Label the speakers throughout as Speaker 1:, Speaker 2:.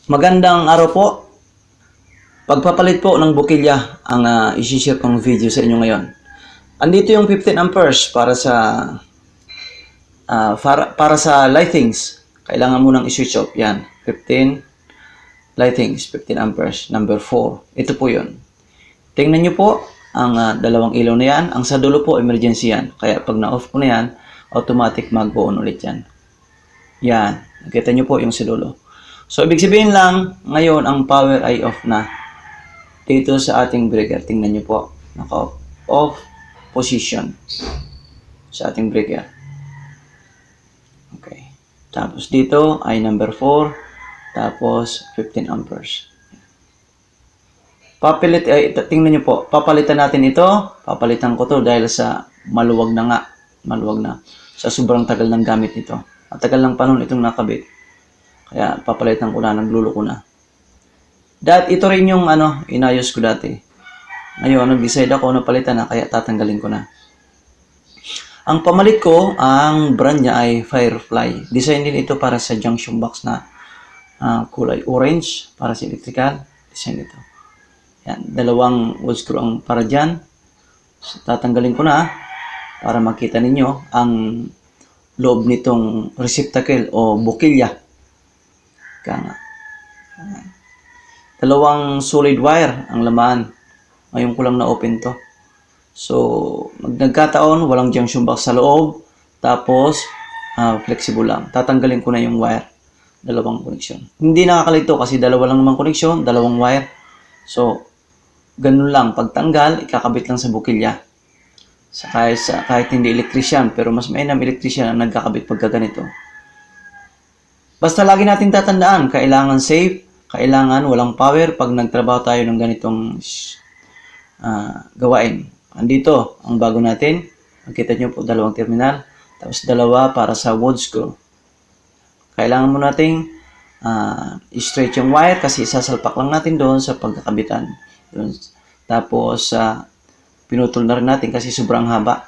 Speaker 1: Magandang araw po. Pagpapalit po ng bukilya ang isi-share kong video sa inyo ngayon. Andito yung 15 amperes para sa lightings. Kailangan mo nang i-switch off. Yan, 15 lightings, 15 amperes, number 4. Ito po yun. Tingnan nyo po ang dalawang ilaw na yan. Ang sa dulo po, emergency yan. Kaya pag na-off po na yan, automatic mag-on ulit yan. Yan, nakita nyo po yung sa dulo. So, ibig sabihin lang, ngayon ang power ay off na. Dito sa ating breaker, tingnan nyo po. Naka-off position sa ating breaker. Okay. Tapos dito ay number 4. Tapos 15 amperes. Tingnan nyo po. Papalitan natin ito. Papalitan ko to dahil sa maluwag na nga. Maluwag na. Sa sobrang tagal ng gamit nito. Matagal ng panahon itong nakabit. Kaya papalitan ko na, naglulo ko na. Ito rin yung inayos ko dati. Ngayon, nag-decide ako na palitan na, kaya tatanggalin ko na. Ang pamalit ko, ang brand niya ay Firefly. Design din ito para sa junction box na kulay orange, para sa electrical. Design ito. Yan, dalawang wood screw ang para dyan. So, tatanggalin ko na para makita ninyo ang loob nitong receptacle o bukilya. Dalawang solid wire ang laman. Ngayon ko lang na-open to. So, nagkataon, walang junction box sa loob. Tapos, flexible lang. Tatanggalin ko na yung wire. Dalawang connection. Hindi nakakalito kasi dalawa lang naman connection, dalawang wire. So, ganun lang. Pagtanggal, ikakabit lang sa bukilya. Kahit hindi electrician, pero mas mainam electrician ang nagkakabit pagka ganito. Basta lagi natin tatandaan, kailangan safe, kailangan walang power pag nagtrabaho tayo ng ganitong gawain. Andito, ang bago natin. Makita nyo po, dalawang terminal. Tapos dalawa para sa wood screw. Kailangan mo nating straight yung wire kasi isasalpak lang natin doon sa pagkakabitan. Tapos, pinutol na rin natin kasi sobrang haba.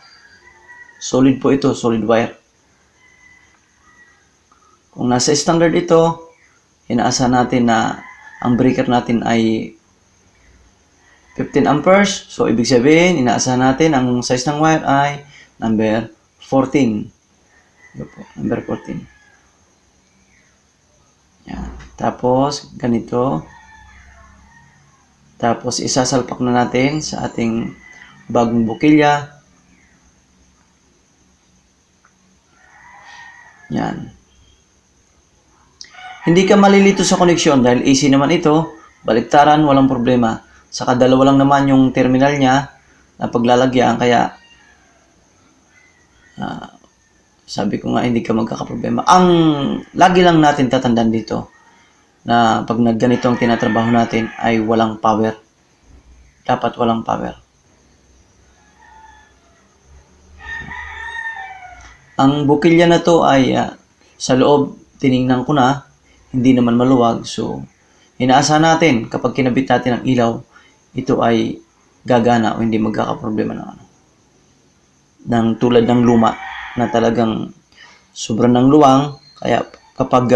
Speaker 1: Solid po ito, solid wire. Kung nasa standard ito, inaasahan natin na ang breaker natin ay 15 amperes. So, ibig sabihin, inaasahan natin ang size ng wire ay number 14. Number 14. Yan. Tapos, ganito. Tapos, isasalpak na natin sa ating bagong bukilya. Yan. Hindi ka malilito sa koneksyon dahil AC naman ito, baliktaran, walang problema. Saka dalawa lang naman yung terminal niya na paglalagyan, kaya sabi ko nga hindi ka magkakaproblema. Ang lagi lang natin tatandaan dito na pag nagganito ang tinatrabaho natin ay walang power. Dapat walang power. Ang bukilya na to ay sa loob, tiningnan ko na, hindi naman maluwag. So, inaasahan natin kapag kinabit natin ang ilaw, ito ay gagana o hindi magkakaproblema ng tulad ng luma na talagang sobrang ng luwang. Kaya kapag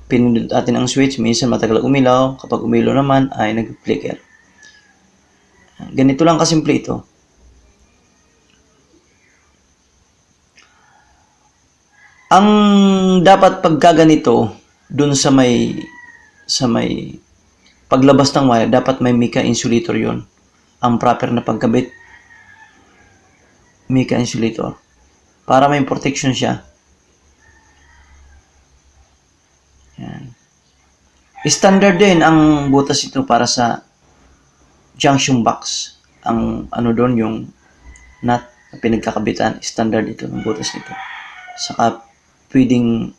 Speaker 1: pinindot natin ang switch, minsan matagal umilaw. Kapag umilaw naman ay nag-flicker. Ganito lang kasimple ito. Ang dapat pagkaganito, dun sa may paglabas ng wire, dapat may mica insulator yon. Ang proper na pagkabit, mica insulator. Para may protection siya. Yan. Standard din ang butas ito para sa junction box. Ang doon, yung nut na pinagkakabitan, standard ito ng butas nito. Saka pwedeng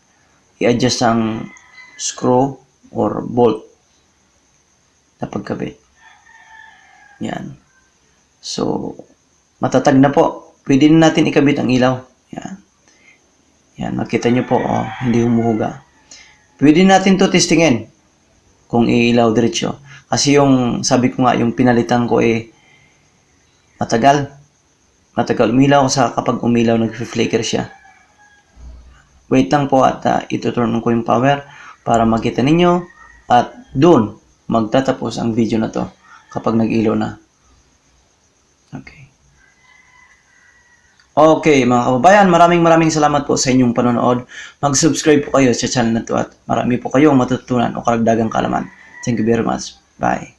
Speaker 1: i-adjust ang screw or bolt na pagkabit. Yan. So, matatag na po. Pwede na natin ikabit ang ilaw. Yan. Yan, makita nyo po, hindi humuhuga. Pwede natin to testingin kung iilaw diretso. Kasi yung, sabi ko nga, yung pinalitan ko matagal. Matagal umilaw sa kapag umilaw, nag-flicker siya. Wait lang po at ituturn ko yung power para makita ninyo At doon, magtatapos ang video na to kapag nag-ilaw na. Okay. Okay, mga kababayan, maraming salamat po sa inyong panonood. Mag-subscribe po kayo sa channel na to at marami po kayong matutunan o karagdagang kaalaman. Thank you very much. Bye.